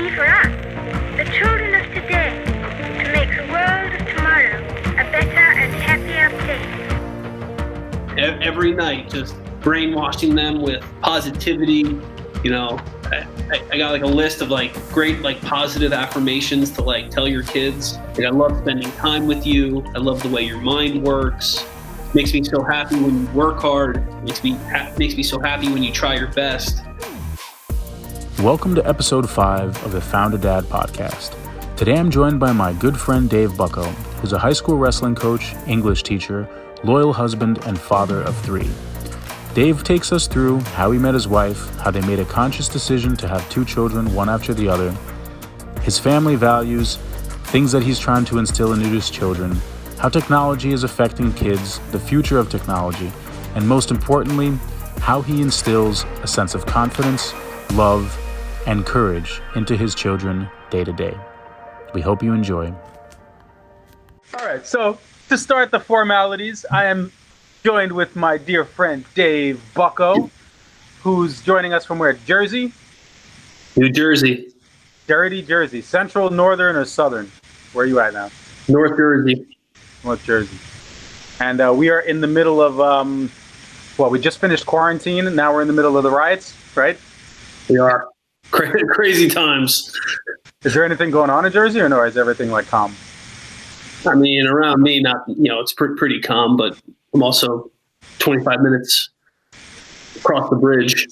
be for us, the children of today, to make the world of tomorrow a better and happier place. Every night, just brainwashing them with positivity. You know, I got like a list of like great like positive affirmations to like tell your kids. Like, I love spending time with you. I love the way your mind works. Makes me so happy when you work hard. Makes me so happy when you try your best. Welcome to episode 5 of the FounderDad podcast. Today I'm joined by my good friend Dave Bucco, who's a high school wrestling coach, English teacher, loyal husband, and father of 3. Dave takes us through how he met his wife, how they made a conscious decision to have 2 children, one after the other, his family values, things that he's trying to instill into his children, how technology is affecting kids, the future of technology, and most importantly, how he instills a sense of confidence, love, and courage into his children day to day. We hope you enjoy. All right, so to start the formalities, I am joined with my dear friend Dave Bucco, who's joining us from where? Jersey? New Jersey. Dirty Jersey. Central, northern, or southern? Where are you at now? North Jersey. North Jersey. And we are in the middle of, we just finished quarantine, and now we're in the middle of the riots, right? We are. Crazy times. Is there anything going on in Jersey, or no? Is everything like calm? I mean, around me, it's pretty calm, but I'm also 25 minutes across the bridge.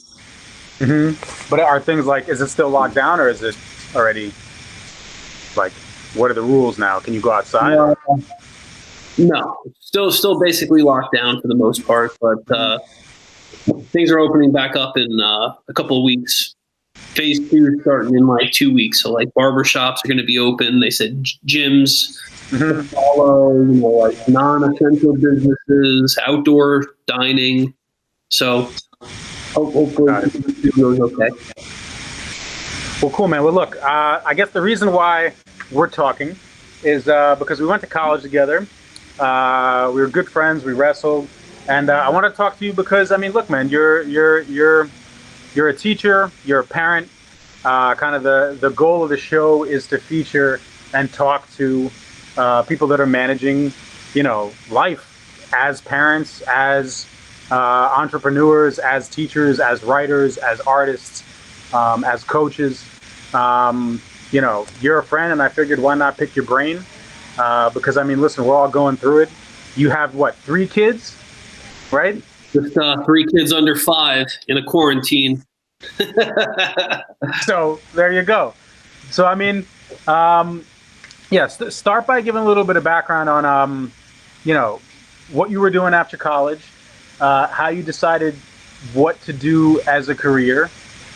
Mm-hmm. But are things like, is it still locked down, or is it already, like, what are the rules now? Can you go outside? No, still basically locked down for the most part, but things are opening back up in a couple of weeks. Phase 2 is starting in like 2 weeks. So like barbershops are going to be open. They said gyms to follow, like non-essential businesses, outdoor dining. So hopefully it goes okay. Well, cool, man. Well, look, I guess the reason why we're talking is because we went to college together. We were good friends. We wrestled. And I want to talk to you because, I mean, look, man, you're a teacher, you're a parent. Kind of the goal of the show is to feature and talk to people that are managing, life as parents, as entrepreneurs, as teachers, as writers, as artists, as coaches. You're a friend, and I figured why not pick your brain? Because, I mean, listen, we're all going through it. You have, 3 kids, right? Just 3 kids under 5 in a quarantine. So there you go. So, I mean, start by giving a little bit of background on, what you were doing after college, how you decided what to do as a career.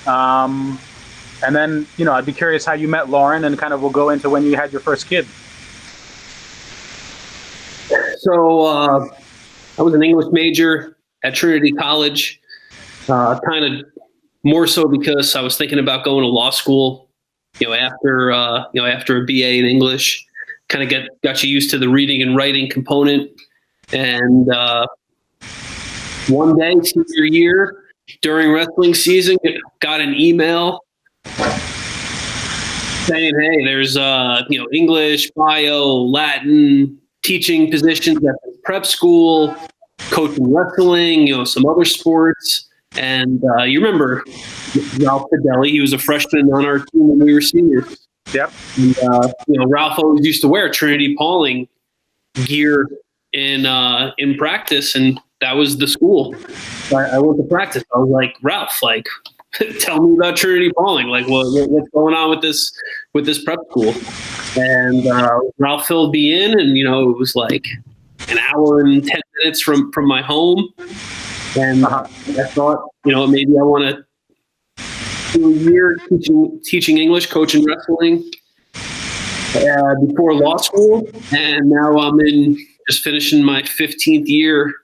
And then, I'd be curious how you met Lauren, and kind of we'll go into when you had your first kid. So I was an English major at Trinity College, kind of more so because I was thinking about going to law school, after a BA in English, kind of got you used to the reading and writing component. And one day, senior year, during wrestling season, got an email saying, hey, there's, English, bio, Latin, teaching positions at the prep school, coaching wrestling, some other sports. And you remember Ralph Fideli, he was a freshman on our team when we were seniors. Yep. And, Ralph always used to wear Trinity Pauling gear in practice, and that was the school. I went to practice. I was like, Ralph, tell me about Trinity Pauling. What's going on with this prep school? And Ralph filled me in, and it was like an hour and 10 minutes from my home. And I thought, maybe I want to do a year teaching English, coaching wrestling before law school. And now I'm just finishing my 15th year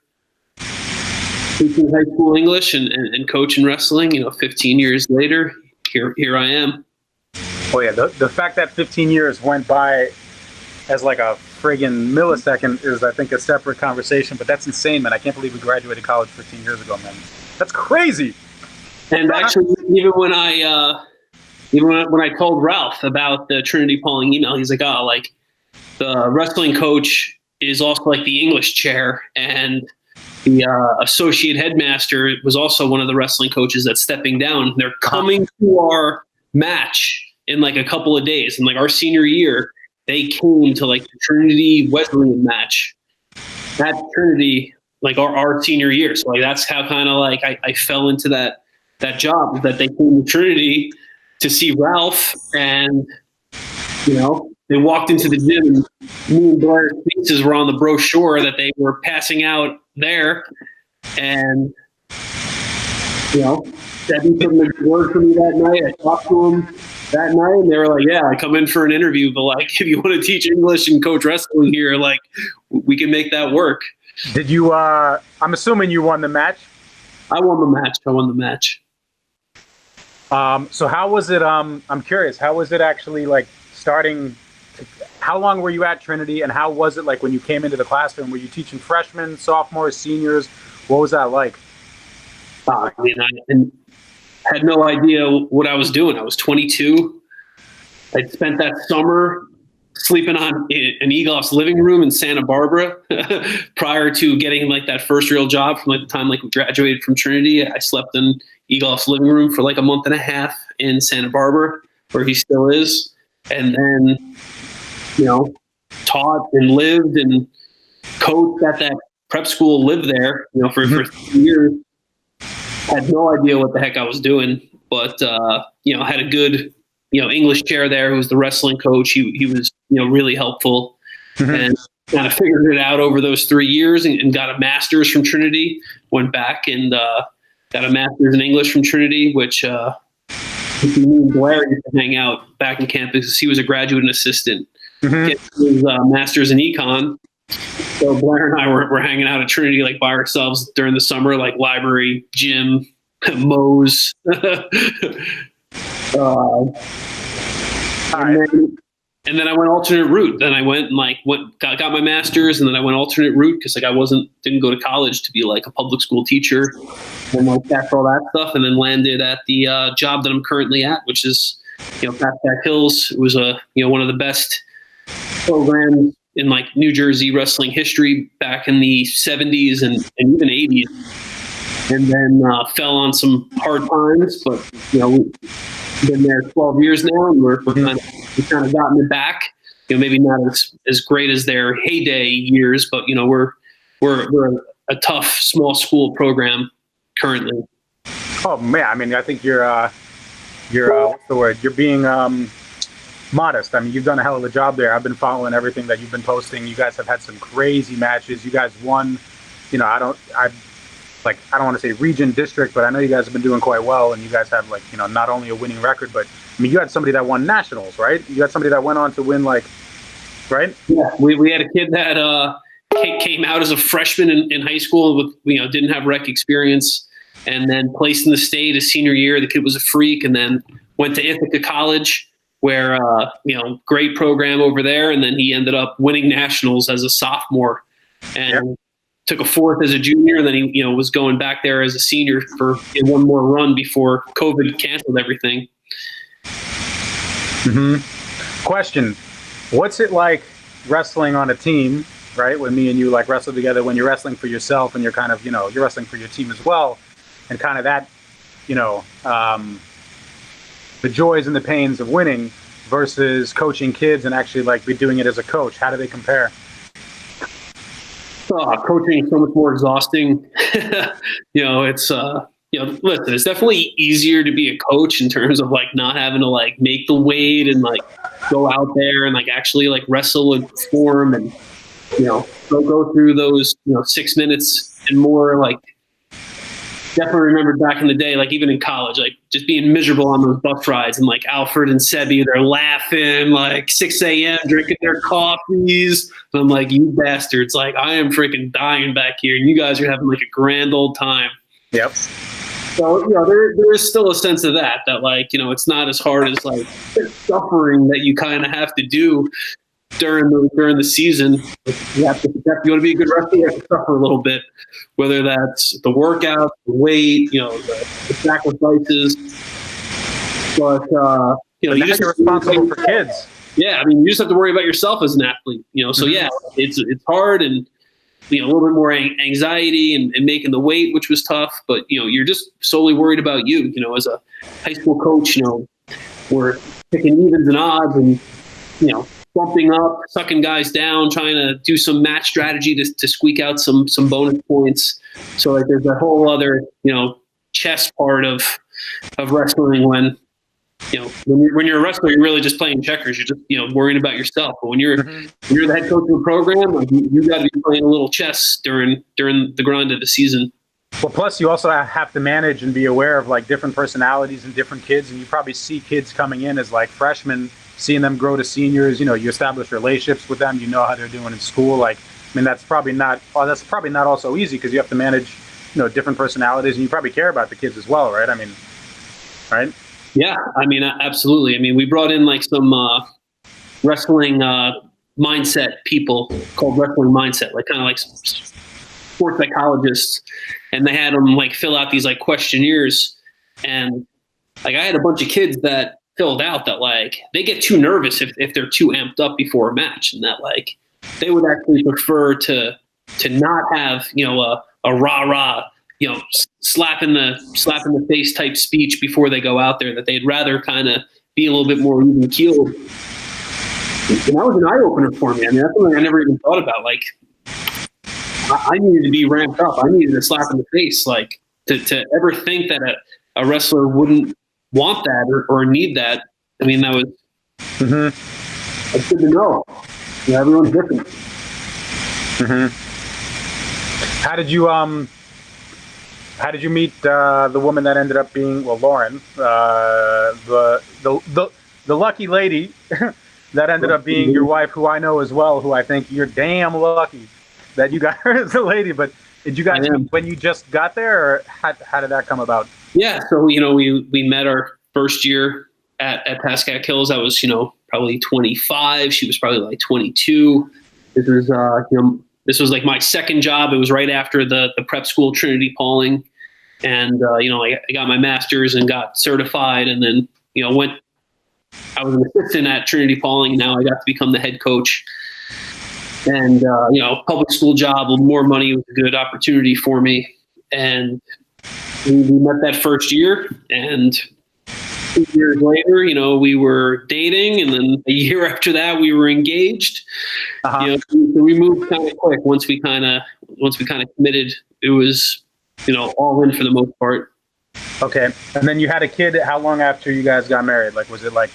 teaching high school English and coaching wrestling. 15 years later, here I am. Oh yeah, the fact that 15 years went by as like a friggin' millisecond is, I think, a separate conversation. But that's insane, man. I can't believe we graduated college 15 years ago, man. That's crazy. And actually, even when I even when I told Ralph about the Trinity Pauling email, he's like, oh, like the wrestling coach is also like the English chair, and the associate headmaster was also one of the wrestling coaches that's stepping down. They're coming to our match in like a couple of days. And like our senior year, they came to like the Trinity Wesleyan match at Trinity, like our senior year. So like that's how kind of like I fell into that job, that they came to Trinity to see Ralph, and they walked into the gym and me and Blair's faces were on the brochure that they were passing out there. And Debbie put in a word for me that night. I talked to him that night, and they were like, yeah, I come in for an interview, but like if you want to teach English and coach wrestling here, like we can make that work. Did you I'm assuming you won the match? I won the match. So how was it I'm curious, how was it actually like starting how long were you at Trinity, and how was it like when you came into the classroom? Were you teaching freshmen, sophomores, seniors? What was that like? I mean, I had no idea what I was doing. I was 22. I'd spent that summer sleeping on an Eagle's living room in Santa Barbara prior to getting like that first real job. From like the time like we graduated from Trinity, I slept in Eagle's living room for like a month and a half in Santa Barbara, where he still is. And then, taught and lived and coached at that prep school, lived there, for 3 years. Had no idea what the heck I was doing, but, had a good, English chair there who was the wrestling coach. He was, really helpful, and kind of figured it out over those 3 years and got a master's from Trinity, went back and got a master's in English from Trinity, which me and Blair used to hang out back in campus. He was a graduate and assistant. Getting his master's in econ. So Blair and I were hanging out at Trinity like by ourselves during the summer, like library, gym, Moe's. And then I went alternate route. Then I went and got my master's, and then I went alternate route because I didn't go to college to be like a public school teacher, and like that's all that stuff. And then landed at the job that I'm currently at, which is Pat Hills. It was one of the best programs in like New Jersey wrestling history back in the 70s and even 80s. And then fell on some hard times, but we've been there 12 years now, and we've kind of gotten it back. Maybe not as great as their heyday years, but we're a tough small school program currently. Oh man, I mean, I think you're what's the word? You're being modest. I mean, you've done a hell of a job there. I've been following everything that you've been posting. You guys have had some crazy matches. You guys won. I don't want to say region, district, but I know you guys have been doing quite well, and you guys have not only a winning record, but I mean, you had somebody that won nationals, right? You had somebody that went on to win right? Yeah, we had a kid that came out as a freshman in high school with didn't have rec experience, and then placed in the state his senior year. The kid was a freak, and then went to Ithaca College, where great program over there, and then he ended up winning nationals as a sophomore, and took a fourth as a junior, and then he was going back there as a senior for one more run before COVID canceled everything. Question: what's it like wrestling on a team, right? When me and you wrestle together, when you're wrestling for yourself and you're kind of you're wrestling for your team as well, and kind of that the joys and the pains of winning versus coaching kids and actually be doing it as a coach. How do they compare? Coaching is so much more exhausting. It's listen, it's definitely easier to be a coach in terms of not having to make the weight and go out there and actually wrestle and perform and go through those 6 minutes and more. Definitely remembered back in the day, even in college, just being miserable on those bus rides, and Alfred and Sebi, they're laughing 6 a.m. drinking their coffees. And I'm like, you bastards! I am freaking dying back here, and you guys are having a grand old time. Yep. So there is still a sense of that it's not as hard as the suffering that you kind of have to do during the season. You want to be a good wrestler, you have to suffer a little bit, whether that's the workout, the weight, the sacrifices. But you know, But now you're responsible for kids. Yeah, I mean, you just have to worry about yourself as an athlete, you know. So yeah, it's hard, and you know, a little bit more anxiety and making the weight, which was tough. But you know, you're just solely worried about you. You know, as a high school coach, you know, we're picking evens and odds, and you know, bumping up, sucking guys down, trying to do some match strategy to squeak out some bonus points. So like, there's a whole other, you know, chess part of wrestling when. You know, when you're a wrestler, you're really just playing checkers. You're just, you know, worrying about yourself. But when you're the head coach of a program, like, you got to be playing a little chess during the grind of the season. Well, plus you also have to manage and be aware of like different personalities and different kids, and you probably see kids coming in as like freshmen, seeing them grow to seniors. You know, you establish relationships with them. You know how they're doing in school. Like, I mean, that's probably not also easy because you have to manage, you know, different personalities, and you probably care about the kids as well, right? I mean, right? Yeah, I mean, absolutely. I mean, we brought in like some wrestling mindset people called Wrestling Mindset, like kind of like sports psychologists, and they had them like fill out these like questionnaires, and like I had a bunch of kids that filled out that like they get too nervous if they're too amped up before a match, and that like they would actually prefer to not have, you know, a rah-rah, you know, slap in the face type speech before they go out there, that they'd rather kind of be a little bit more even keeled. And that was an eye opener for me. I mean, that's something I never even thought about. Like, I needed to be ramped up. I needed a slap in the face. Like, to ever think that a wrestler wouldn't want that or need that. I mean, that was that's good to know. You know, everyone's different. How did you meet the woman that ended up being, well, Lauren, the lucky lady that ended up being your wife, who I know as well, who I think you're damn lucky that you got her as a lady. But did you guys meet when you just got there, or how did that come about? Yeah, so you know, we met our first year at Pascack Hills. I was, you know, probably 25. She was probably like 22. This was you know. This was like my second job. It was right after the prep school, Trinity Pauling. And, you know, I got my master's and got certified, and then, you know, I was an assistant at Trinity Pauling, and now I got to become the head coach. And, you know, public school job, more money was a good opportunity for me. And we met that first year, and 2 years later, you know, we were dating, and then a year after that, we were engaged. You know, so we moved kind of quick once we kind of committed. It was, you know, all in for the most part. Okay, and then you had a kid. How long after you guys got married? Like, was it like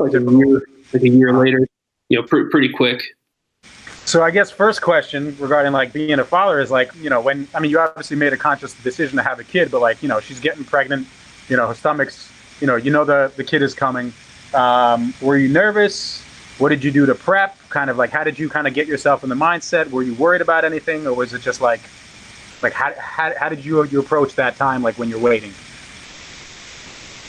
a year later? You know, pretty quick. So I guess first question regarding like being a father is like, you know, when, I mean, you obviously made a conscious decision to have a kid, but like, you know, she's getting pregnant, you know, her stomach's, you know the kid is coming. Were you nervous? What did you do to prep? Kind of like, how did you kind of get yourself in the mindset? Were you worried about anything, or was it just like how did you approach that time, like when you're waiting?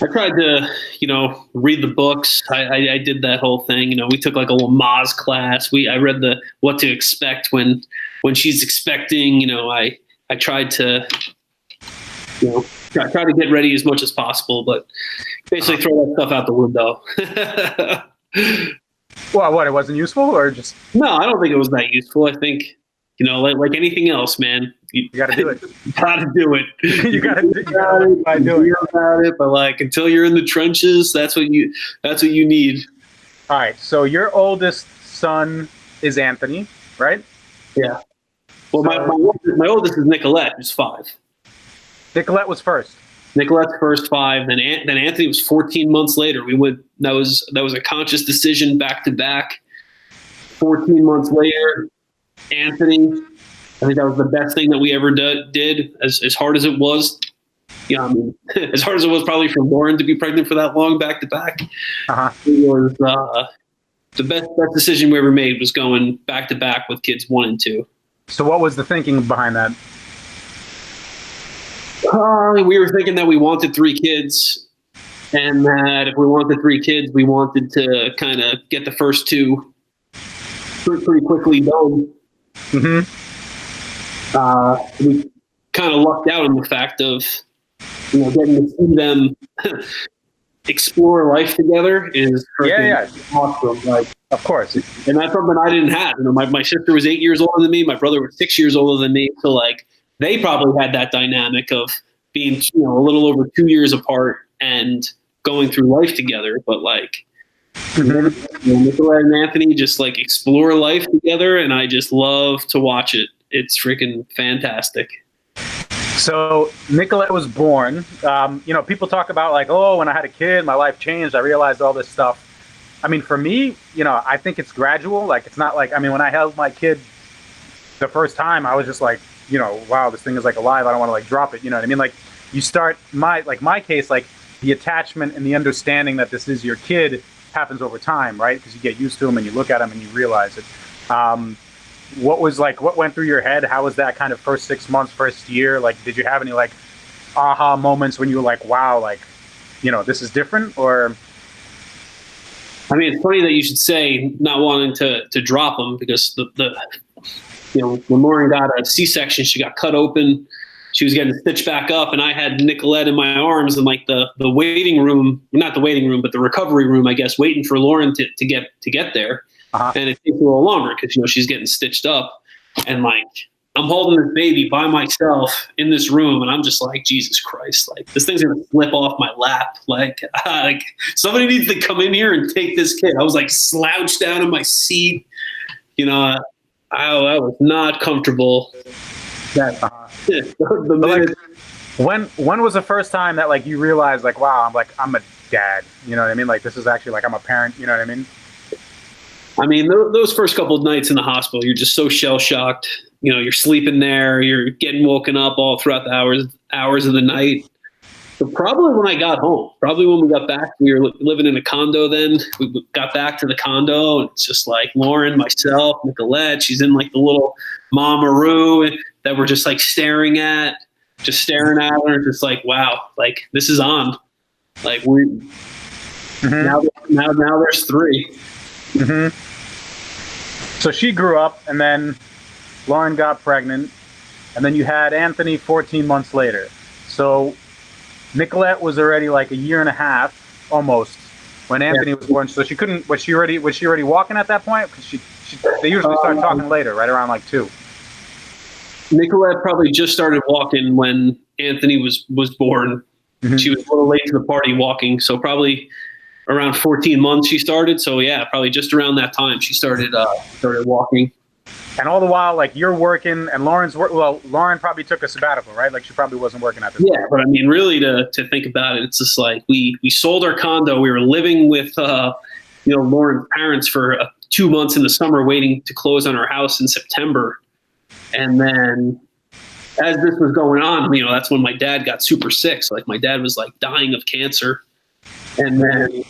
I tried to, you know, read the books. I did that whole thing. You know, we took like a little Moz class. I read the what to expect when she's expecting. You know, I tried to, you know, try to get ready as much as possible, but basically throw that stuff out the window. Well, what, it wasn't useful, or just? No, I don't think it was that useful. I think, you know, like anything else, man, you got to do it. You got to do it. you got to do it. About it, but like until you're in the trenches, that's what you need. All right. So your oldest son is Anthony, right? Yeah. Well, my oldest is Nicolette, who's 5. Nicolette was first. Nicolette's first 5. Then Anthony was 14 months later. We went. That was a conscious decision, back to back. 14 months later, Anthony. I think that was the best thing that we ever did. As hard as it was, yeah, I mean, as hard as it was probably for Lauren to be pregnant for that long back to back. It was the best decision we ever made, was going back to back with kids 1 and 2. So what was the thinking behind that? We were thinking that we wanted 3 kids, and that if we wanted 3 kids, we wanted to kind of get the first 2 pretty quickly done. We kind of lucked out in the fact of, you know, getting to see them explore life together is awesome. Like, of course. And that's something I didn't have. You know, my sister was 8 years older than me. My brother was 6 years older than me. So like, they probably had that dynamic of being, you know, a little over 2 years apart and going through life together. But like, Nicolette and Anthony just like explore life together, and I just love to watch it. It's freaking fantastic. So Nicolette was born. You know, people talk about like, oh, when I had a kid, my life changed. I realized all this stuff. I mean, for me, you know, I think it's gradual. Like, it's not like, I mean, when I held my kid the first time, I was just like, you know, wow, this thing is like alive. I don't want to like drop it. You know what I mean? Like, you start my case, like the attachment and the understanding that this is your kid happens over time, right? Because you get used to them and you look at them and you realize it. What went through your head? How was that kind of first 6 months, first year? Like, did you have any like aha moments when you were like, wow, like, you know, this is different? Or, I mean, it's funny that you should say not wanting to drop them, because the you know, when Lauren got a C-section, she got cut open. She was getting stitched back up, and I had Nicolette in my arms in like the waiting room, not the waiting room, but the recovery room, I guess, waiting for Lauren to get there. And it takes a little longer because, you know, she's getting stitched up, and like, I'm holding this baby by myself in this room, and I'm just like, Jesus Christ, like, this thing's gonna slip off my lap. Like somebody needs to come in here and take this kid. I was like slouched down in my seat. You know, I was not comfortable. When was the first time that like you realized like, wow, I'm a dad? You know what I mean? Like, this is actually like, I'm a parent. You know what I mean? I mean, those first couple of nights in the hospital, you're just so shell shocked. You know, you're sleeping there, you're getting woken up all throughout the hours of the night. But probably when I got home, probably when we got back, we were living in a condo then. We got back to the condo, and it's just like Lauren, myself, Nicolette. She's in like the little Mama-roo that we're just like staring at her, just like, wow, like, this is on. Like, now there's three. So she grew up, and then Lauren got pregnant, and then you had Anthony 14 months later. So Nicolette was already like a year and a half almost when Anthony was born. So she couldn't. Was she already walking at that point? Because they usually start talking later, right around like 2. Nicolette probably just started walking when Anthony was born. She was a little late to the party walking, so probably around 14 months she started. So yeah, probably just around that time she started walking. And all the while, like, you're working, and Lauren probably took a sabbatical, right? Like, she probably wasn't working at this point. Yeah, but I mean, really, to think about it, it's just like we sold our condo. We were living with you know, Lauren's parents for 2 months in the summer, waiting to close on our house in September. And then as this was going on, you know, that's when my dad got super sick. So like, my dad was like dying of cancer. And then,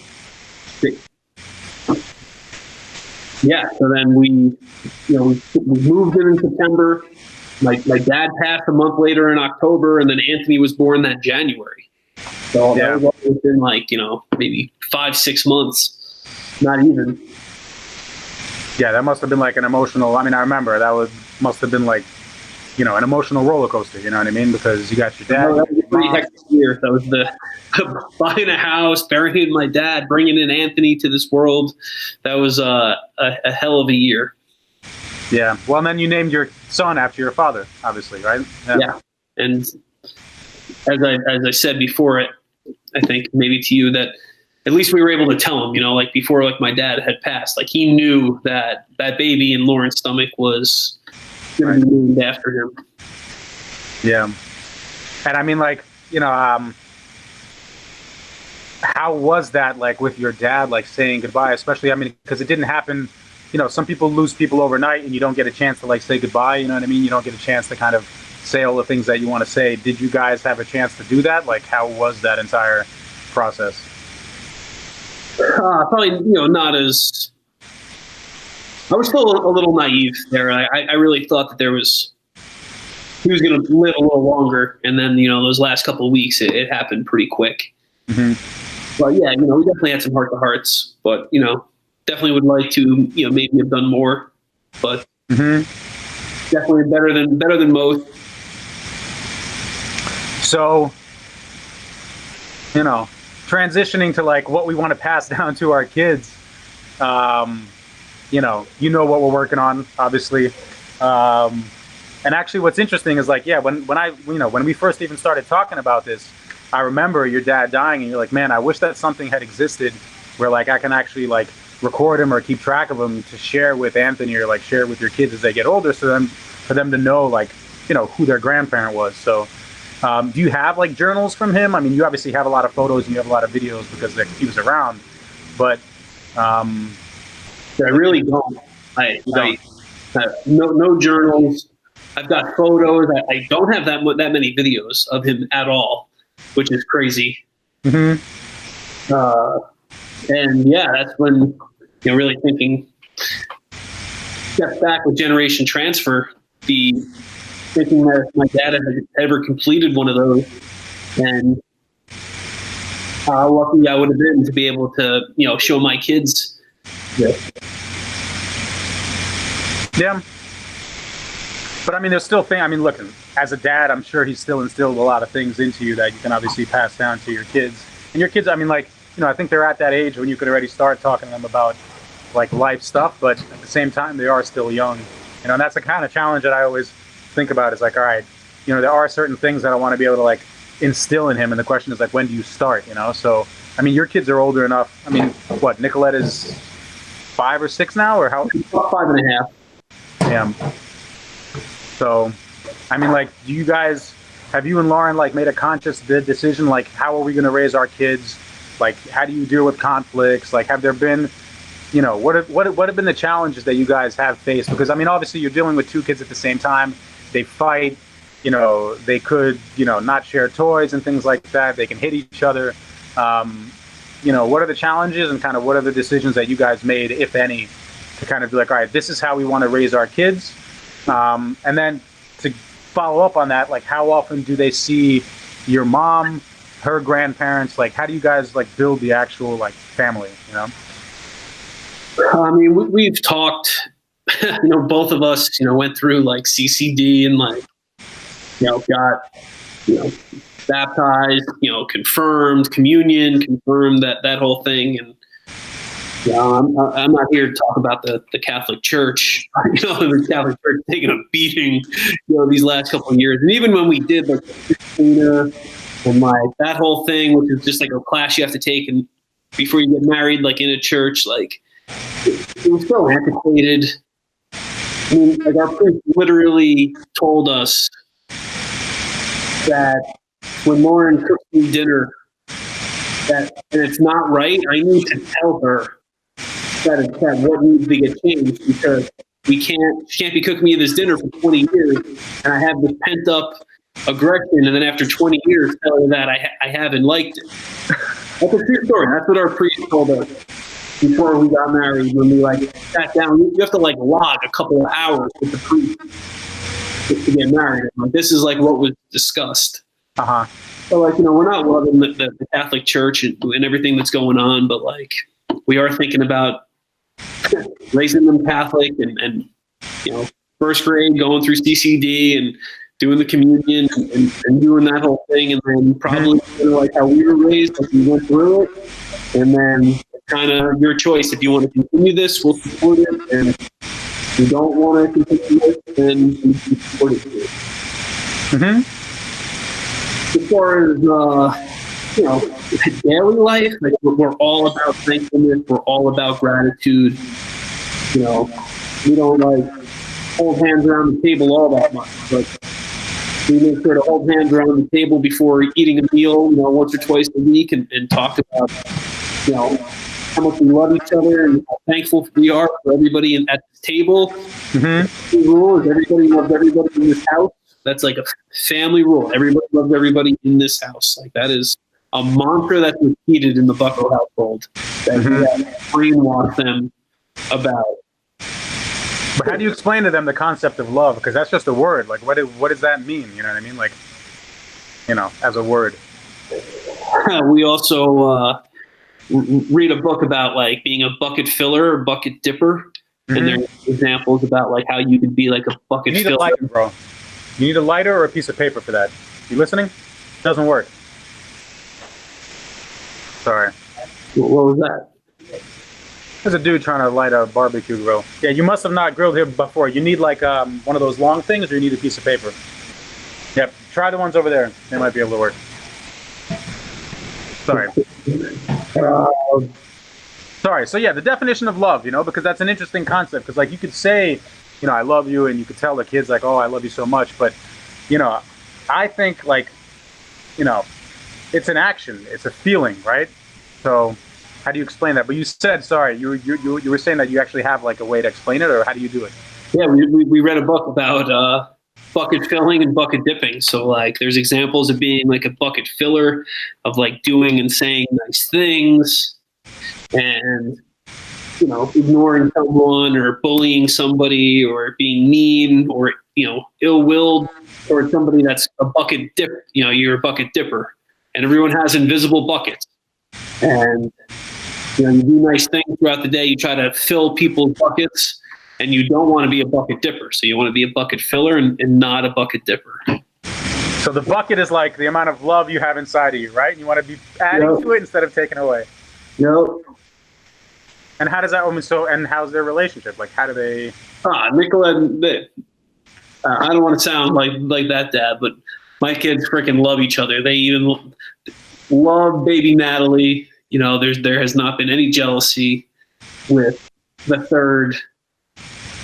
so then we moved in September. My dad passed a month later in October, and then Anthony was born that January. So that was within like, you know, maybe 5-6 months, not even. Yeah, that must have been like an emotional. I mean, I remember must have been like, you know, an emotional roller coaster. You know what I mean? Because you got your dad. No, that was a pretty hectic year. That was the buying a house, burying my dad, bringing in Anthony to this world. That was a hell of a year. Yeah. Well, and then you named your son after your father, obviously, right? Yeah. And as I said before, I think maybe to you that at least we were able to tell him, you know, like before, like my dad had passed, like he knew that baby in Lauren's stomach was going to be named after him. Yeah. And I mean, like, you know, how was that like with your dad, like saying goodbye, especially, I mean, because it didn't happen, you know, some people lose people overnight and you don't get a chance to like say goodbye. You know what I mean? You don't get a chance to kind of say all the things that you want to say. Did you guys have a chance to do that? Like, how was that entire process? Probably, you know, not as. I was still a little naive there. I really thought that he was going to live a little longer, and then, you know, those last couple of weeks, it happened pretty quick. But yeah, you know, we definitely had some heart to hearts, but, you know, definitely would like to, you know, maybe have done more, but definitely better than most. So, you know, transitioning to like what we want to pass down to our kids, you know what we're working on, obviously. And actually, what's interesting is like, yeah, when we first even started talking about this, I remember your dad dying, and you're like, man, I wish that something had existed where like I can actually like record him or keep track of him to share with Anthony or like share with your kids as they get older, so for them to know like, you know, who their grandparent was. So do you have like journals from him? I mean, you obviously have a lot of photos and you have a lot of videos because like, he was around, but I really don't. I no journals. I've got photos. I don't have that many videos of him at all, which is crazy. Mm-hmm. And yeah, that's when, you know, really thinking step back with generation transfer, thinking that my dad had ever completed one of those, and how lucky I would have been to be able to, you know, show my kids this. Yeah. But I mean, there's still things. I mean, look, as a dad, I'm sure he's still instilled a lot of things into you that you can obviously pass down to your kids. And your kids, I mean, like, you know, I think they're at that age when you could already start talking to them about like life stuff, but at the same time, they are still young. You know, and that's the kind of challenge that I always think about is like, all right, you know, there are certain things that I want to be able to like instill in him. And the question is like, when do you start, you know? So, I mean, your kids are older enough. I mean, what, Nicolette is 5 or 6 now, or how? 5.5. Damn. So, I mean, like, have you and Lauren like made a conscious decision, like, how are we going to raise our kids? Like, how do you deal with conflicts? Like, have there been, you know, what have been the challenges that you guys have faced? Because I mean, obviously you're dealing with 2 kids at the same time. They fight, you know, they could, you know, not share toys and things like that. They can hit each other. You know, what are the challenges and kind of what are the decisions that you guys made, if any, to kind of be like, all right, this is how we want to raise our kids. And then to follow up on that, like, how often do they see your mom, her grandparents? Like, how do you guys like build the actual like family, you know? I mean, we've talked, you know, both of us, you know, went through like CCD and like, you know, got, you know, baptized, you know, confirmed, communion, confirmed, that whole thing. And, you know, I'm not here to talk about the Catholic Church, you know, the Catholic Church taking a beating, you know, these last couple of years. And even when we did like Christina and like that whole thing, which is just like a class you have to take and before you get married, like in a church, like it was so antiquated. I mean, like our priest literally told us that when Lauren cooks me dinner, and it's not right, I need to tell her that what needs to get changed, because she can't be cooking me this dinner for 20 years, and I have this pent up aggression, and then after 20 years tell her that I haven't liked it. That's a true story. That's what our priest told us before we got married. When we like sat down, you have to like log a couple of hours with the priest to get married. Like, this is like what was discussed. So like, you know, we're not loving the Catholic Church and everything that's going on, but like we are thinking about raising them Catholic and you know, first grade going through CCD and doing the communion and doing that whole thing, and then probably like how we were raised, like we went through it, and then kind of your choice. If you want to continue this, we'll support it, and if you don't want to continue it, then we support it too. As far as you know, daily life, like we're all about thankfulness. We're all about gratitude. You know, we don't like hold hands around the table all that much, but we make sure to hold hands around the table before eating a meal, you know, once or twice a week, and talk about, you know, how much we love each other and how thankful we are for everybody at this table. The rule is everybody loves everybody in this house. That's like a family rule. Everybody loves everybody in this house. Like that is a mantra that's repeated in the Bucco household that we have brainwashed them about. But how do you explain to them the concept of love? Because that's just a word. Like, what does that mean? You know what I mean? Like, you know, as a word. We also read a book about like being a bucket filler or bucket dipper, and there's examples about like how you could be like a bucket filler. You need a lighter, bro. You need a lighter or a piece of paper for that. You listening? It doesn't work. Sorry. What was that? There's a dude trying to light a barbecue grill. Yeah, you must have not grilled here before. You need like one of those long things, or you need a piece of paper. Yep. Try the ones over there. They might be able to work. Sorry. Sorry. So yeah, the definition of love, because that's an interesting concept. Because like you could say, I love you, and you could tell the kids like, oh, I love you so much. But, I think like, it's an action. It's a feeling, right? So how do you explain that? But you said, sorry, you were saying that you actually have like a way to explain it, or how do you do it? Yeah, we read a book about bucket filling and bucket dipping. So like there's examples of being like a bucket filler, of like doing and saying nice things, and ignoring someone or bullying somebody or being mean or ill-willed, or somebody that's a bucket dip. You're a bucket dipper, and everyone has invisible buckets. And you do nice things throughout the day. You try to fill people's buckets, and you don't want to be a bucket dipper. So you want to be a bucket filler and not a bucket dipper. So the bucket is like the amount of love you have inside of you, right? And you want to be adding to it instead of taking away. Yep. And how does that woman? And how's their relationship? Like, how do they? Nicolette. I don't want to sound like that dad, but my kids freaking love each other. They even love baby Natalie. There has not been any jealousy with the third.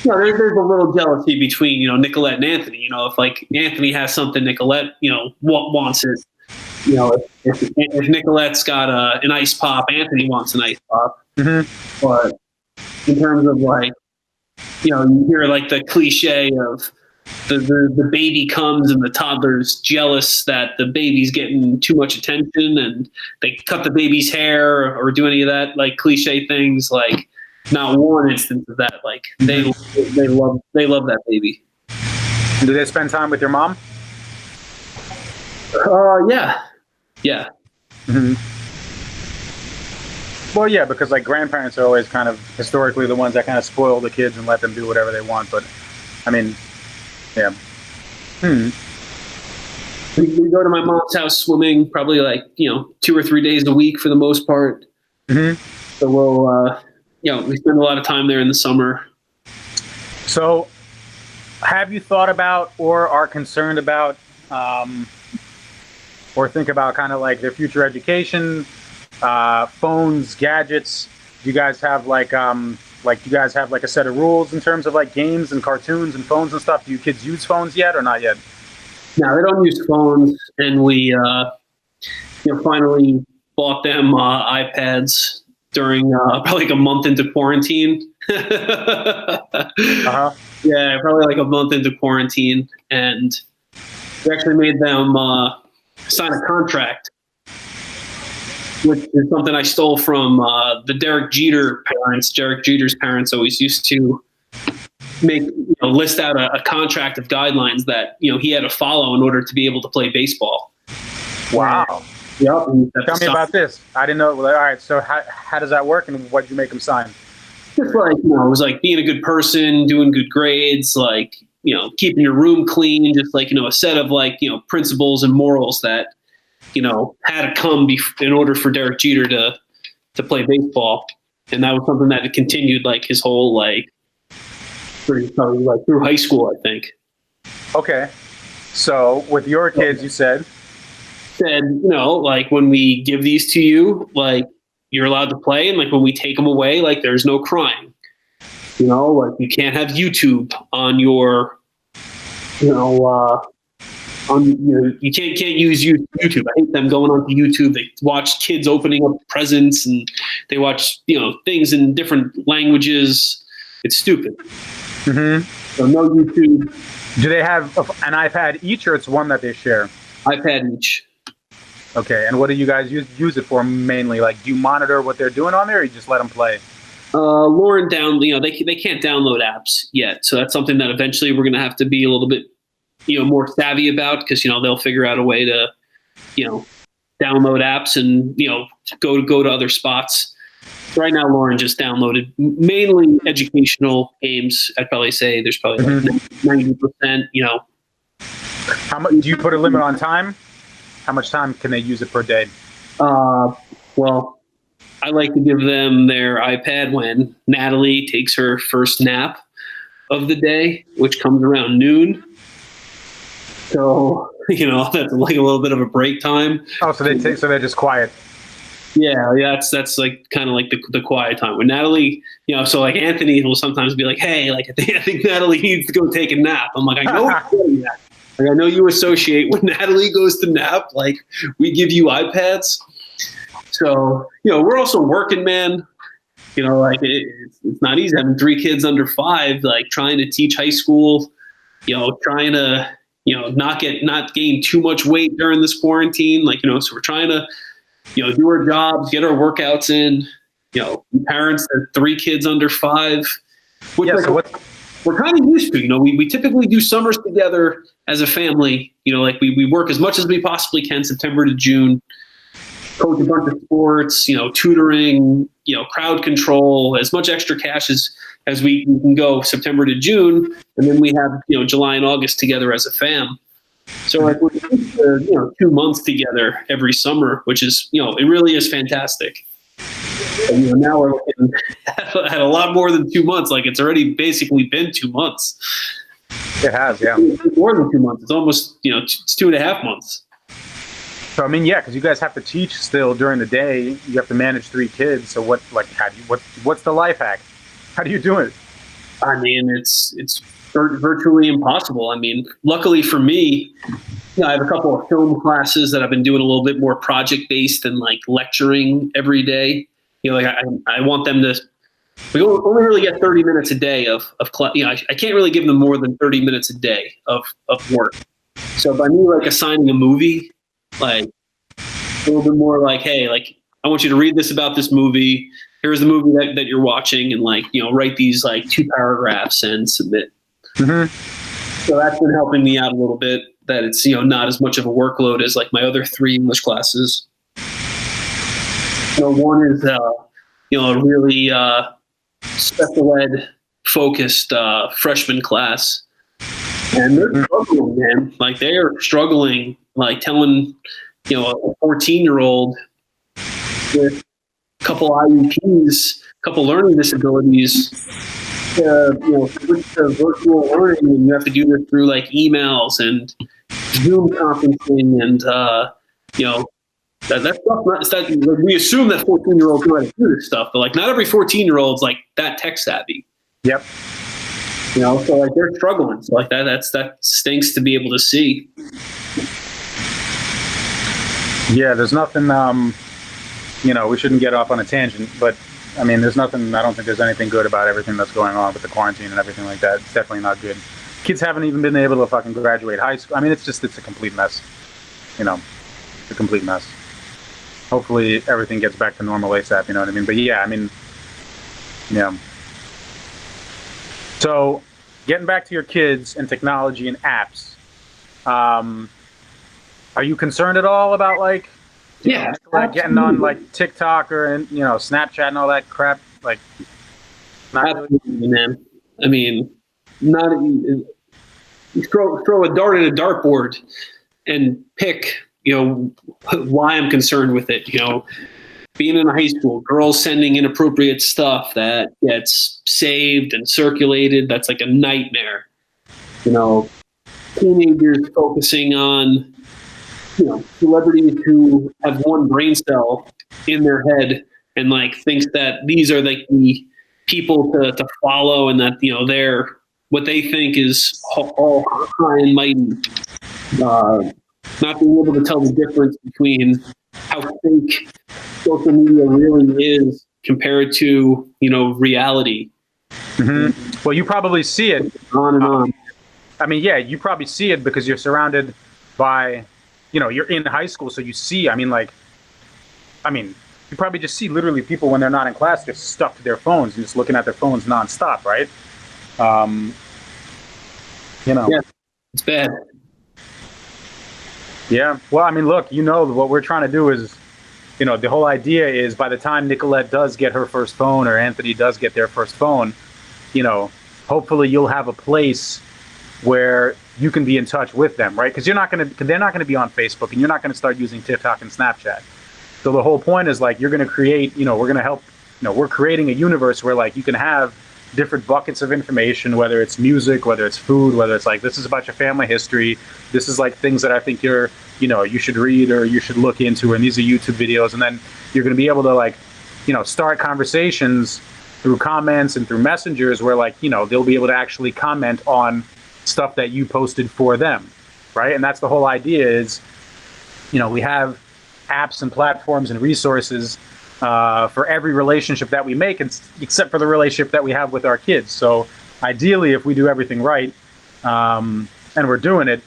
There's a little jealousy between Nicolette and Anthony. If like Anthony has something, Nicolette wants it. If Nicolette's got an ice pop, Anthony wants an ice pop. Mm-hmm. But in terms of like, you hear like the cliche of the baby comes and the toddler's jealous that the baby's getting too much attention, and they cut the baby's hair or do any of that like cliche things. Like not one instance of that. Like they love that baby. Do they spend time with your mom? Yeah. Mm-hmm. Well, yeah, because like grandparents are always kind of historically the ones that kind of spoil the kids and let them do whatever they want. But I mean, yeah. We go to my mom's house swimming probably like 2 or 3 days a week for the most part. Mm-hmm. So we'll we spend a lot of time there in the summer. So, have you thought about or are concerned about or think about kind of like their future education, phones, gadgets? Do you guys have like a set of rules in terms of like games and cartoons and phones and stuff? Do you kids use phones yet or not yet? No, they don't use phones, and we finally bought them iPads during probably like a month into quarantine. Uh-huh. Yeah, probably like a month into quarantine, and we actually made them sign a contract, which is something I stole from the Derek Jeter parents. Derek Jeter's parents always used to make list out a contract of guidelines that he had to follow in order to be able to play baseball. Wow. Yep. Tell me about this. I didn't know. All right. So how does that work, and what did you make them sign? Just like it was like being a good person, doing good grades, like keeping your room clean, just like a set of like principles and morals that had to come in order for Derek Jeter to play baseball. And that was something that had continued like his whole like probably like through high school, I think. Okay. So with your kids, you said like when we give these to you, like you're allowed to play, and like when we take them away, like there's no crying. Like you can't have YouTube on your you can't use YouTube. I hate them going onto YouTube. They watch kids opening up presents, and they watch things in different languages. It's stupid. Mm-hmm. So no YouTube. Do they have an iPad each, or it's one that they share? iPad each. Okay, and what do you guys use it for mainly? Like, do you monitor what they're doing on there, or you just let them play? Lauren they can't download apps yet, so that's something that eventually we're going to have to be a little bit more savvy about, because they'll figure out a way to download apps and go to other spots. Right now, Lauren just downloaded mainly educational games. I'd probably say there's probably like 90%. How much do you put a limit on time? How much time can they use it per day? Well, I like to give them their iPad when Natalie takes her first nap of the day, which comes around noon. So, that's like a little bit of a break time. Oh, so they're just quiet. Yeah, that's like kind of like the quiet time when Natalie, so like Anthony will sometimes be like, hey, like I think Natalie needs to go take a nap. I'm like, I know you're doing that. Like, I know you associate when Natalie goes to nap, like we give you iPads. So, we're also working, man. Like it's not easy having 3 kids under 5, like trying to teach high school, trying to, not gain too much weight during this quarantine. Like, so we're trying to, do our jobs, get our workouts in, parents that 3 kids under 5, which we're kind of used to. We typically do summers together as a family. Like we work as much as we possibly can, September to June, coach a bunch of sports, tutoring, crowd control, as much extra cash as we can go September to June. And then we have, July and August together as a fam. So like we're 2 months together every summer, which is, it really is fantastic. And, now we're looking at a lot more than 2 months. Like it's already basically been 2 months. It has, yeah. More than 2 months. It's almost, it's 2.5 months. So I mean, yeah, because you guys have to teach still during the day. You have to manage 3 kids. So what's the life hack? How do you do it? I mean, it's virtually impossible. I mean, luckily for me, I have a couple of film classes that I've been doing a little bit more project based than like lecturing every day. Like I want them to. We only really get 30 minutes a day of class. I can't really give them more than 30 minutes a day of work. So by me like assigning a movie, like a little bit more like, hey, like I want you to read this about this movie. Here's the movie that you're watching, and like write these like 2 paragraphs and submit. Mm-hmm. So that's been helping me out a little bit. That it's not as much of a workload as like my other 3 English classes. One is a really special ed focused freshman class, and they're struggling, man. Like they are struggling, like telling a 14-year-old with a couple IEPs, a couple learning disabilities, switch to virtual learning, and you have to do this through like emails and Zoom conferencing, and that's stuff. We assume that 14-year-olds know how to do this stuff, but like not every 14-year-old's like that tech savvy. Yep. So like they're struggling. So like that stinks to be able to see. Yeah, there's nothing. We shouldn't get off on a tangent, but I mean, there's nothing. I don't think there's anything good about everything that's going on with the quarantine and everything like that. It's definitely not good. Kids haven't even been able to fucking graduate high school. I mean, it's a complete mess. It's a complete mess. Hopefully everything gets back to normal ASAP, you know what I mean? But yeah, I mean, yeah. So getting back to your kids and technology and apps, are you concerned at all about like getting on like TikTok or Snapchat and all that crap? Like, not absolutely, really? Man. I mean, not you throw a dart at a dartboard and pick. Why I'm concerned with it. Being in high school, girls sending inappropriate stuff that gets saved and circulated. That's like a nightmare. Teenagers focusing on, celebrities who have one brain cell in their head and like thinks that these are like the people to follow, and that, they're what they think is all high and mighty. Not being able to tell the difference between how fake social media really is compared to, reality. Mm-hmm. Well, you probably see it. On and on. I mean, yeah, you probably see it because you're surrounded by, you're in high school. So you see, you probably just see literally people when they're not in class, just stuck to their phones and just looking at their phones nonstop, right? Yeah, it's bad. Yeah. Well, I mean, look, what we're trying to do is, the whole idea is by the time Nicolette does get her first phone or Anthony does get their first phone, hopefully you'll have a place where you can be in touch with them, right? Because they're not going to be on Facebook, and you're not going to start using TikTok and Snapchat. So the whole point is like, you're going to create, we're going to help, we're creating a universe where like you can have different buckets of information, whether it's music, whether it's food, whether it's like, this is about your family history. This is like things that I think you should read or you should look into, and these are YouTube videos. And then you're going to be able to like, start conversations through comments and through messengers where like, they'll be able to actually comment on stuff that you posted for them. Right. And that's the whole idea is, we have apps and platforms and resources for every relationship that we make, except for the relationship that we have with our kids. So ideally, if we do everything right, and we're doing it,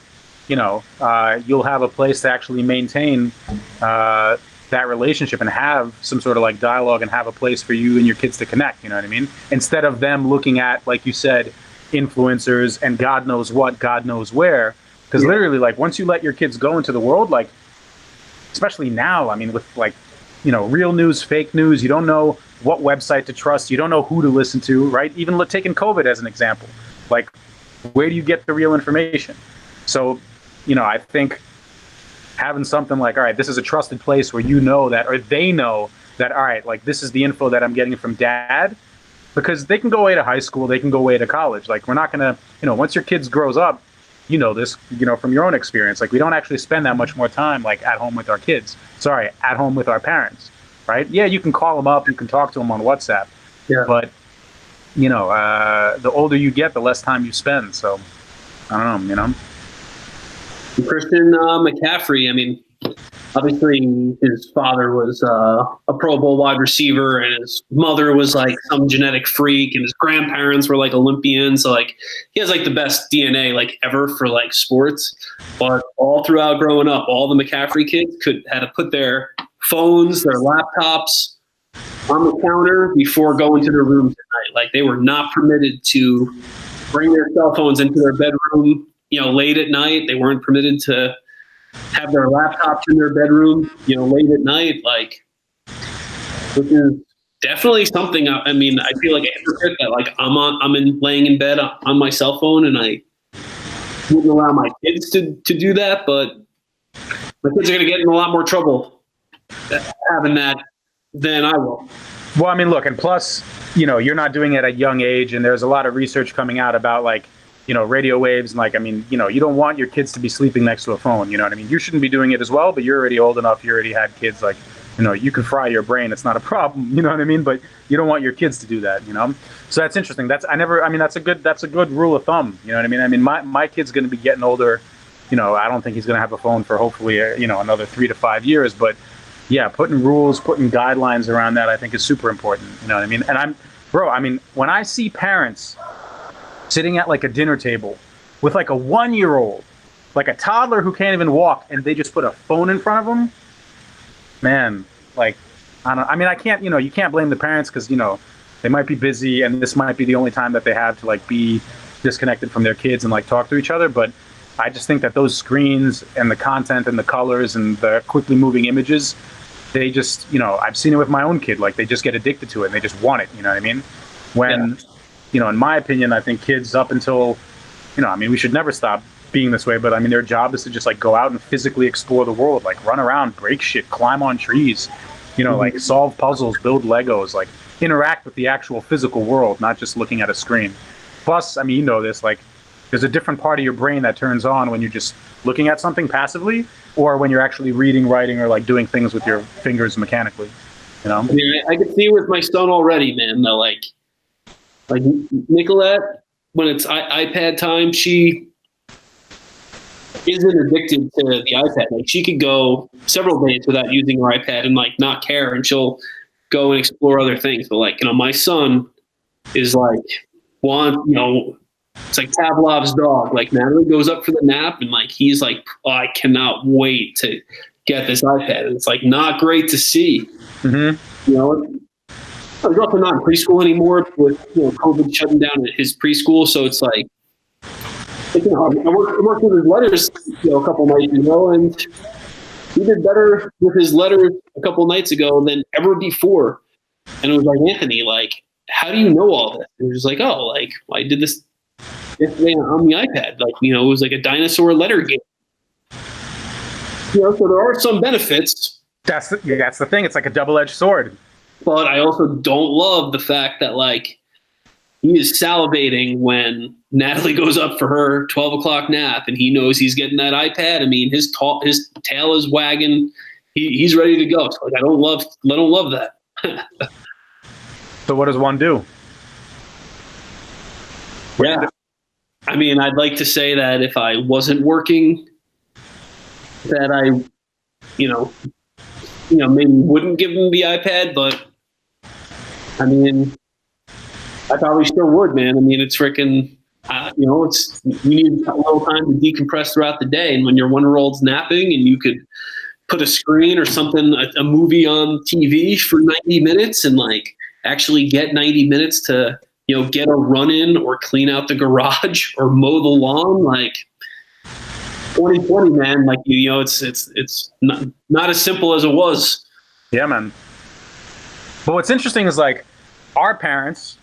you'll have a place to actually maintain that relationship and have some sort of like dialogue and have a place for you and your kids to connect. You know what I mean? Instead of them looking at, like you said, influencers and God knows what, God knows where. Because literally, like, once you let your kids go into the world, like, especially now, I mean, with like, real news, fake news, you don't know what website to trust. You don't know who to listen to, right? Even taking COVID as an example, like, where do you get the real information? So, I think having something like, all right, this is a trusted place where that, or they know that, all right, like, this is the info that I'm getting from dad, because they can go away to high school, they can go away to college. Like, we're not going to, once your kids grows up, this, from your own experience, like, we don't actually spend that much more time, like, at home with our kids. Sorry, at home with our parents, right? Yeah, you can call them up, you can talk to them on WhatsApp, but, the older you get, the less time you spend. So, I don't know, Christian McCaffrey, I mean, obviously his father was a Pro Bowl wide receiver, and his mother was like some genetic freak, and his grandparents were like Olympians. So like he has like the best DNA like ever for like sports. But all throughout growing up, all the McCaffrey kids had to put their phones, their laptops on the counter before going to their rooms at night. Like, they were not permitted to bring their cell phones into their bedroom, late at night. They weren't permitted to have their laptops in their bedroom, late at night, like, which is definitely something. I mean, I feel like a hypocrite that like I'm laying in bed on my cell phone, and I wouldn't allow my kids to do that, but my kids are going to get in a lot more trouble having that than I will. Well, I mean, look, and plus, you're not doing it at a young age, and there's a lot of research coming out about like, radio waves, and like, I mean, you don't want your kids to be sleeping next to a phone, you know what I mean? You shouldn't be doing it as well, but you're already old enough, you already had kids, like, you can fry your brain, it's not a problem, you know what I mean? But you don't want your kids to do that, So that's interesting. That's a good rule of thumb, you know what I mean? I mean, my kid's going to be getting older, I don't think he's going to have a phone for hopefully, another 3 to 5 years, but yeah, putting rules, putting guidelines around that, I think is super important, you know what I mean? And when I see parents sitting at like a dinner table with like a 1-year-old, like a toddler who can't even walk, and they just put a phone in front of them, man, like, I can't, you can't blame the parents, because, they might be busy, and this might be the only time that they have to like be disconnected from their kids and like talk to each other. But I just think that those screens and the content and the colors and the quickly moving images, they just, I've seen it with my own kid, like, they just get addicted to it and they just want it, you know what I mean? When, in my opinion, I think kids up until, we should never stop being this way, but I mean, their job is to just like go out and physically explore the world, like run around, break shit, climb on trees, like solve puzzles, build Legos, like interact with the actual physical world, not just looking at a screen. Plus, I mean, this, like, there's a different part of your brain that turns on when you're just looking at something passively, or when you're actually reading, writing, or like doing things with your fingers mechanically, Yeah, I can see with my son already, man, that like Nicolette, when it's iPad time, she isn't addicted to the iPad. Like, she could go several days without using her iPad and like not care, and she'll go and explore other things. But like, my son is like, it's like Pavlov's dog. Like, Natalie goes up for the nap, and like, he's like, oh, I cannot wait to get this iPad. And it's like not great to see. Mm-hmm. He's also not in preschool anymore with COVID shutting down at his preschool. So it's like, I worked with his letters a couple nights ago, and he did better with his letters a couple nights ago than ever before. And it was like, Anthony, like, how do you know all this? And he was like, oh, like, I did this yesterday on the iPad. Like, it was like a dinosaur letter game. So there are some benefits, That's the thing. It's like a double-edged sword. But I also don't love the fact that like he is salivating when Natalie goes up for her 12 o'clock nap and he knows he's getting that iPad. I mean, his tail is wagging. He's ready to go. So like, I don't love that. So what does one do? Yeah. I mean, I'd like to say that if I wasn't working, that I, maybe wouldn't give him the iPad, but I mean, I probably still would, man. I mean, it's freaking, you need a little time to decompress throughout the day. And when your 1-year-old's napping and you could put a screen or something, a movie on TV for 90 minutes and like actually get 90 minutes to, get a run in or clean out the garage or mow the lawn, like 2020, man, like, it's not as simple as it was. Yeah, man. But what's interesting is like our parents,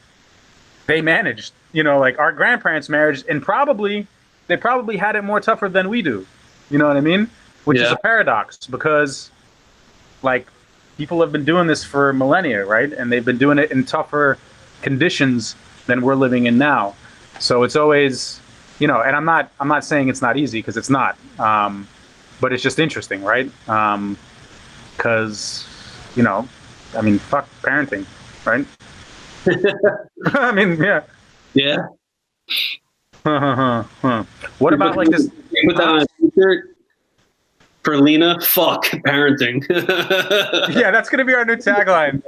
they managed, like our grandparents managed, and they probably had it more tougher than we do. You know what I mean? Which is a paradox, because like people have been doing this for millennia, right? And they've been doing it in tougher conditions than we're living in now. So it's always, and I'm not saying it's not easy, because it's not. But it's just interesting, right? Because, I mean, fuck parenting, right? I mean, yeah. Yeah. What about like this? Put that on a t-shirt for Lena. Fuck parenting. Yeah, that's gonna be our new tagline.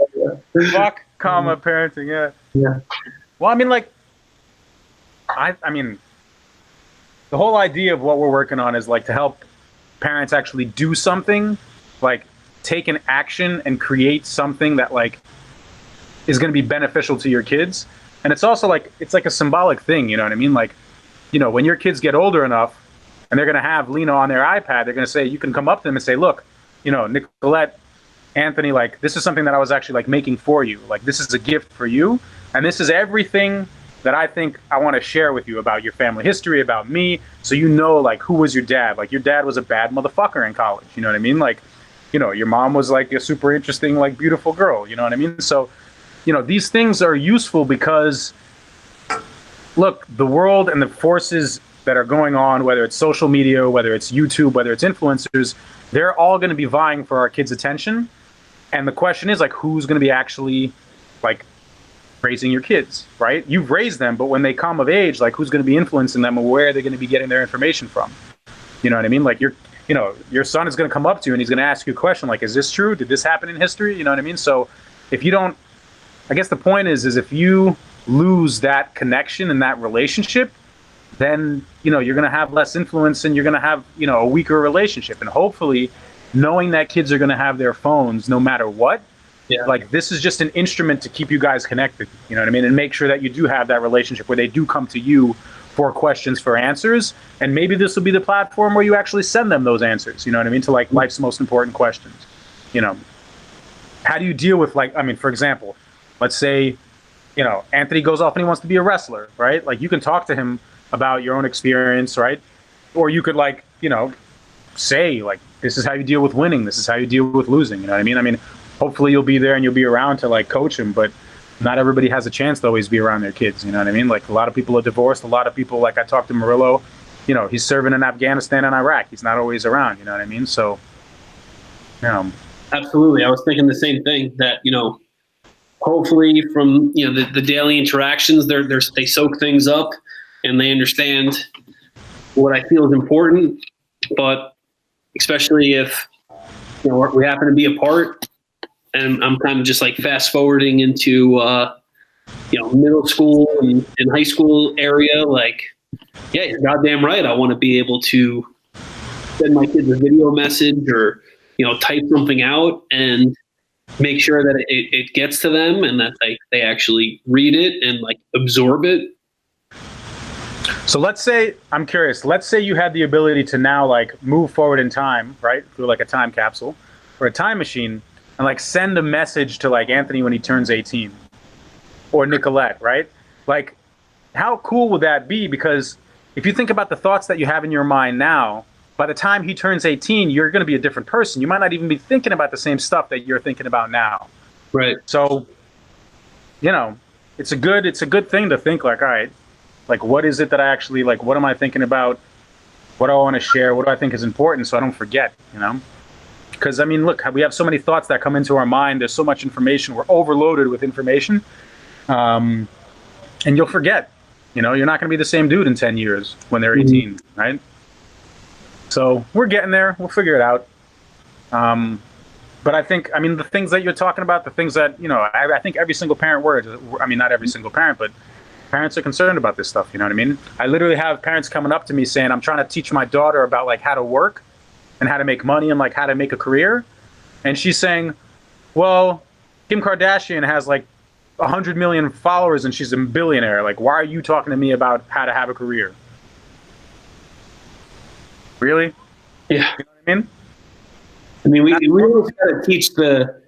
Fuck, parenting. Yeah. Yeah. Well, I mean, like, I mean, the whole idea of what we're working on is like to help parents actually do something, like take an action and create something that like is going to be beneficial to your kids. And it's also like, it's like a symbolic thing, you know what I mean? Like, when your kids get older enough and they're going to have Lena on their iPad, they're going to say, you can come up to them and say, look, Nicolette, Anthony, like, this is something that I was actually like making for you. Like, this is a gift for you. And this is everything that I think I want to share with you about your family history, about me. So, like, who was your dad? Like, your dad was a bad motherfucker in college. You know what I mean? Like, your mom was like a super interesting, like, beautiful girl. You know what I mean? So, these things are useful because, look, the world and the forces that are going on, whether it's social media, whether it's YouTube, whether it's influencers, they're all going to be vying for our kids' attention. And the question is, like, who's going to be actually, like, raising your kids, right? You've raised them, but when they come of age, like, who's going to be influencing them, and where are they going to be getting their information from? You know what I mean? Like, your son is going to come up to you and he's going to ask you a question like, is this true? Did this happen in history? You know what I mean? So if you don't, I guess the point is if you lose that connection and that relationship, then, you're going to have less influence and you're going to have, a weaker relationship. And hopefully knowing that kids are going to have their phones no matter what, like, this is just an instrument to keep you guys connected, you know what I mean? And make sure that you do have that relationship where they do come to you for questions, for answers. And maybe this will be the platform where you actually send them those answers, you know what I mean? To like life's most important questions, How do you deal with, like, I mean, for example, let's say, Anthony goes off and he wants to be a wrestler, right? Like, you can talk to him about your own experience, right? Or you could, like, say, like, this is how you deal with winning. This is how you deal with losing. You know what I mean? I mean, hopefully you'll be there and you'll be around to, like, coach him, but not everybody has a chance to always be around their kids. You know what I mean? Like, a lot of people are divorced. A lot of people, like I talked to Murillo, he's serving in Afghanistan and Iraq. He's not always around. You know what I mean? So, Absolutely. I was thinking the same thing, that, hopefully from, the daily interactions, they soak things up and they understand what I feel is important. But especially if, we happen to be apart, and I'm kind of just like fast forwarding into, middle school and high school area. Like, yeah, you're goddamn right. I want to be able to send my kids a video message or, type something out and make sure that it gets to them and that they actually read it and like absorb it. So let's say, I'm curious, let's say you had the ability to now like move forward in time, right? Through like a time capsule or a time machine, and like send a message to like Anthony when he turns 18 or Nicolette, right? Like, how cool would that be? Because if you think about the thoughts that you have in your mind now, by the time he turns 18, you're going to be a different person. You might not even be thinking about the same stuff that you're thinking about now. Right. So, it's a good thing to think like, all right, like, what is it that I actually, like, what am I thinking about? What do I want to share? What do I think is important so I don't forget, Because, I mean, look, we have so many thoughts that come into our mind. There's so much information. We're overloaded with information. And you'll forget. You're not going to be the same dude in 10 years when they're 18, right? So we're getting there. We'll figure it out. But I think, the things that you're talking about, the things that, I think every single parent not every single parent, but parents are concerned about this stuff. You know what I mean? I literally have parents coming up to me saying, I'm trying to teach my daughter about like how to work and how to make money and like how to make a career. And she's saying, well, Kim Kardashian has like 100 million followers and she's a billionaire. Like, why are you talking to me about how to have a career? Really? Yeah. You know what I mean? We really got to teach the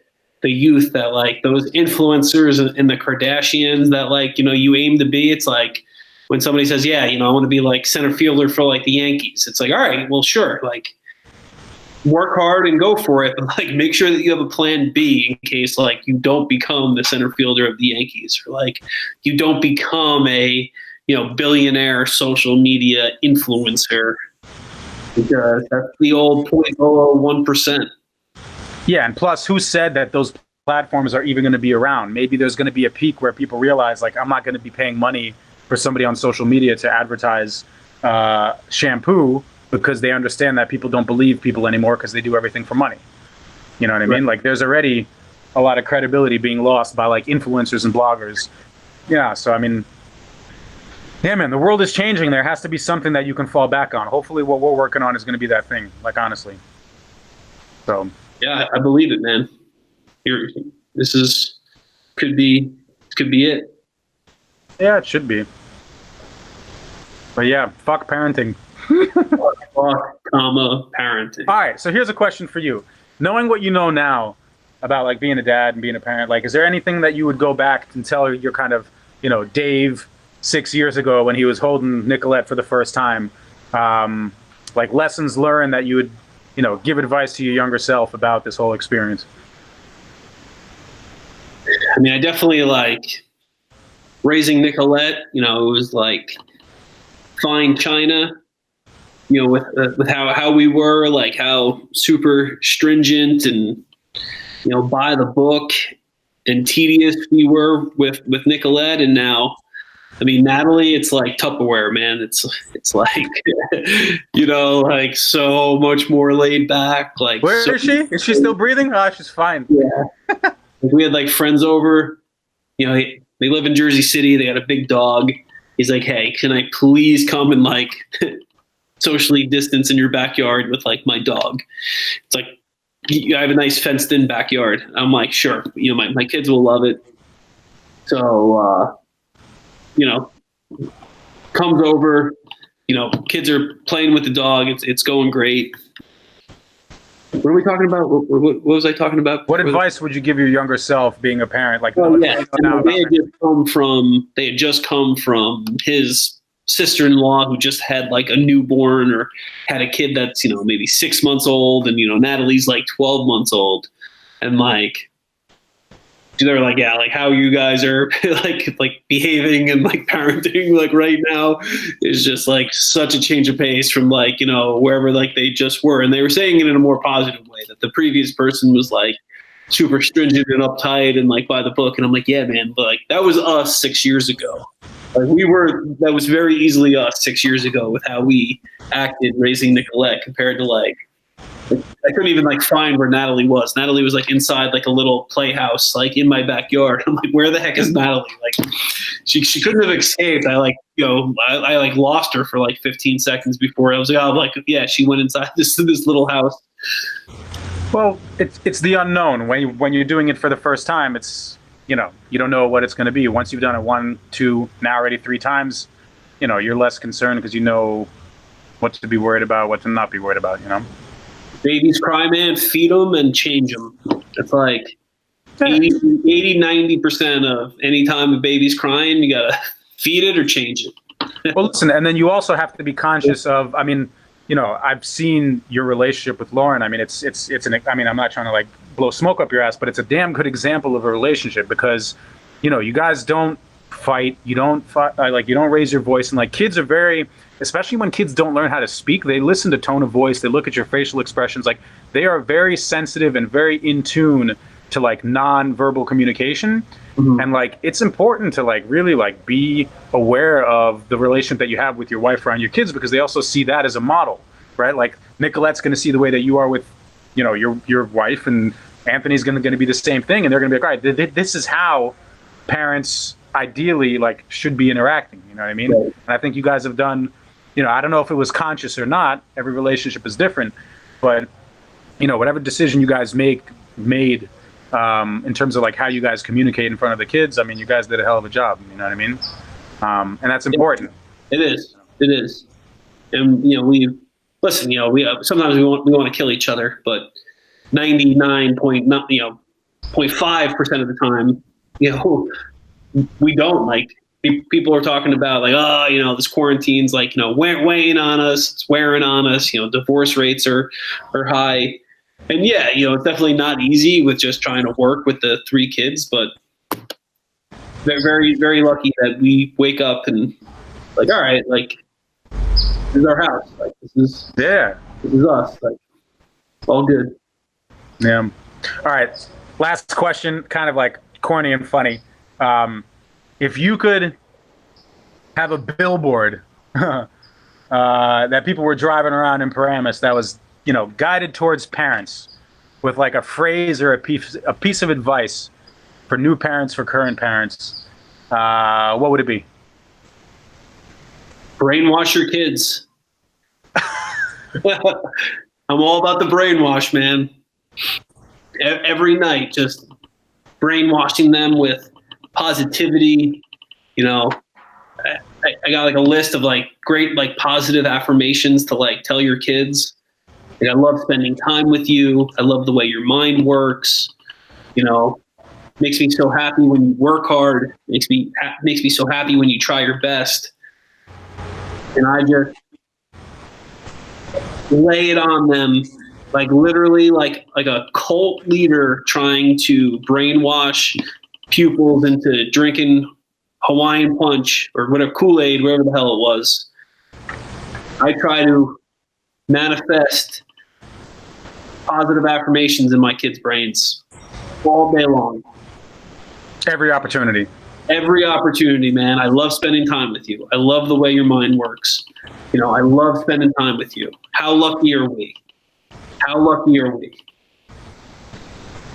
youth that like those influencers and the Kardashians that like, you aim to be. It's like when somebody says, yeah, I want to be like center fielder for like the Yankees. It's like, all right, well, sure. Like, work hard and go for it, but like make sure that you have a plan B in case like you don't become the center fielder of the Yankees, or like you don't become a billionaire social media influencer, because that's the old 0.001%. Yeah, and plus, who said that those platforms are even going to be around? Maybe there's going to be a peak where people realize like, I'm not going to be paying money for somebody on social media to advertise shampoo, because they understand that people don't believe people anymore because they do everything for money. You know what I mean? Like, there's already a lot of credibility being lost by like influencers and bloggers. Yeah, so yeah, man, the world is changing. There has to be something that you can fall back on. Hopefully what we're working on is going to be that thing, like, honestly. So yeah, I believe it, man. This could be it. yeah, it should be. But yeah, fuck parenting. Parenting. All right, so here's a question for you. Knowing what you know now about like being a dad and being a parent, like, is there anything that you would go back and tell your kind of, Dave 6 years ago when he was holding Nicolette for the first time, like lessons learned that you would, give advice to your younger self about this whole experience? I definitely like raising Nicolette. It was like fine china. With how we were, like how super stringent and, by the book and tedious we were with Nicolette. And now, Natalie, it's like Tupperware, man. It's like, like so much more laid back. Like, where is she? Is she still breathing? Oh, she's fine. Yeah. We had like friends over, they live in Jersey City. They got a big dog. He's like, hey, can I please come and like socially distance in your backyard with like my dog? It's like, I have a nice fenced in backyard. I'm like, sure, my kids will love it. So, comes over, kids are playing with the dog. It's going great. What are we talking about? What was I talking about? What advice would you give your younger self being a parent? Like, they had just come from his sister-in-law who just had like a newborn or had a kid that's, maybe 6 months old, and, Natalie's like 12 months old. And like, they're like, yeah, like how you guys are like behaving and like parenting like right now is just like such a change of pace from like, wherever like they just were. And they were saying it in a more positive way, that the previous person was like super stringent and uptight and like by the book. And I'm like, yeah, man, but like that was us 6 years ago. Like that was very easily us 6 years ago with how we acted raising Nicolette compared to like, I couldn't even like find where Natalie was. Natalie was like inside like a little playhouse, like in my backyard. I'm like, where the heck is Natalie? Like she couldn't have escaped. I like, I like lost her for like 15 seconds before I was like, yeah, she went inside this little house. Well, it's the unknown. When you're doing it for the first time, it's, you don't know what it's going to be. Once you've done it 1, 2, now already 3 times, you're less concerned because you know what to be worried about, what to not be worried about, Babies cry, man, feed them and change them. It's like 80-90% of any time a baby's crying, you got to feed it or change it. Well, listen, and then you also have to be conscious of, I've seen your relationship with Lauren. I mean, I'm not trying to like blow smoke up your ass, but it's a damn good example of a relationship because, you guys don't fight. You don't fight, you don't raise your voice. And like kids are very, especially when kids don't learn how to speak, they listen to tone of voice. They look at your facial expressions. Like they are very sensitive and very in tune to like non-verbal communication. Mm-hmm. And like, it's important to like really like be aware of the relationship that you have with your wife around your kids, because they also see that as a model, right? Like Nicolette's going to see the way that you are with, your wife, and Anthony's going to be the same thing. And they're going to be like, all right, this is how parents ideally like should be interacting. You know what I mean? Right. And I think you guys have done, I don't know if it was conscious or not. Every relationship is different, but whatever decision you guys made, in terms of like how you guys communicate in front of the kids, I mean, you guys did a hell of a job. You know what I mean? And that's important. It is. And we sometimes we want to kill each other, but 99.5% of the time, we don't. Like people are talking about like, oh, this quarantine's like, weighing on us, it's wearing on us. Divorce rates are high. And yeah, it's definitely not easy with just trying to work with the 3 kids, but they're very, very lucky that we wake up and like, all right, like this is our house. Like this is us. Like all good. Yeah. All right. Last question, kind of like corny and funny. If you could have a billboard that people were driving around in Paramus that was guided towards parents with like a phrase or a piece of advice for new parents, for current parents, what would it be? Brainwash your kids. I'm all about the brainwash, man. Every night, just brainwashing them with positivity. I got like a list of like great like positive affirmations to like tell your kids. Like, I love spending time with you. I love the way your mind works. Makes me so happy when you work hard. Makes me so happy when you try your best. And I just lay it on them, like literally like a cult leader trying to brainwash pupils into drinking Hawaiian Punch or whatever, Kool-Aid, whatever the hell it was. I try to manifest positive affirmations in my kids' brains all day long. Every opportunity, man. I love spending time with you. I love the way your mind works. I love spending time with you. How lucky are we?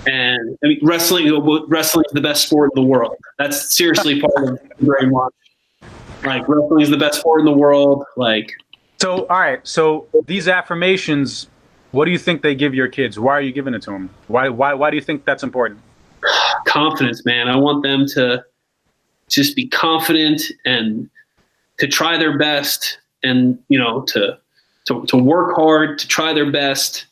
And I mean, wrestling is the best sport in the world. That's seriously part of the brainwash. Like wrestling is the best sport in the world. Like, so, all right. So these affirmations, what do you think they give your kids? Why are you giving it to them? Why do you think that's important? Confidence, man. I want them to just be confident and to try their best, and to work hard, to try their best,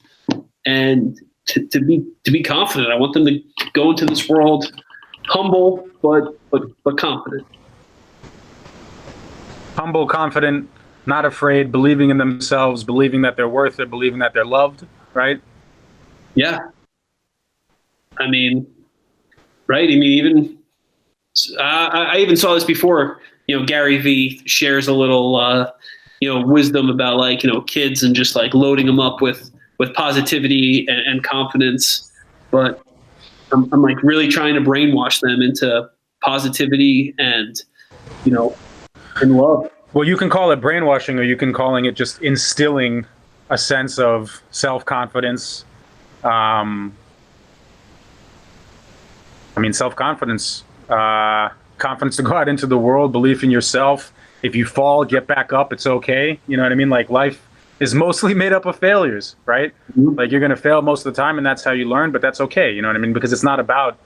and to be confident. I want them to go into this world humble but confident. Humble, confident, not afraid, believing in themselves, believing that they're worth it, believing that they're loved, right? Yeah. I mean, right? I mean, even I even saw this before. Gary Vee shares a little, wisdom about like, kids and just like loading them up with positivity and confidence. But I'm like really trying to brainwash them into positivity and, and love. Well, you can call it brainwashing, or you can calling it just instilling a sense of self-confidence. Self-confidence, confidence to go out into the world, belief in yourself. If you fall, get back up. It's okay. You know what I mean? Like life is mostly made up of failures, right? Mm-hmm. Like you're going to fail most of the time and that's how you learn, but that's okay. You know what I mean? Because it's not about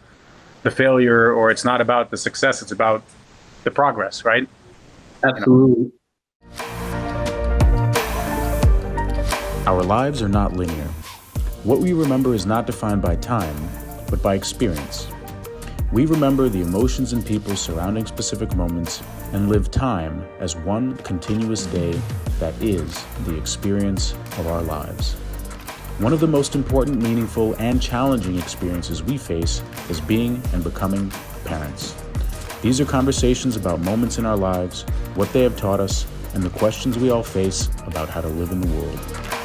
the failure or it's not about the success. It's about the progress, right? Absolutely. Our lives are not linear. What we remember is not defined by time, but by experience. We remember the emotions and people surrounding specific moments and live time as one continuous day that is the experience of our lives. One of the most important, meaningful, and challenging experiences we face is being and becoming parents. These are conversations about moments in our lives, what they have taught us, and the questions we all face about how to live in the world.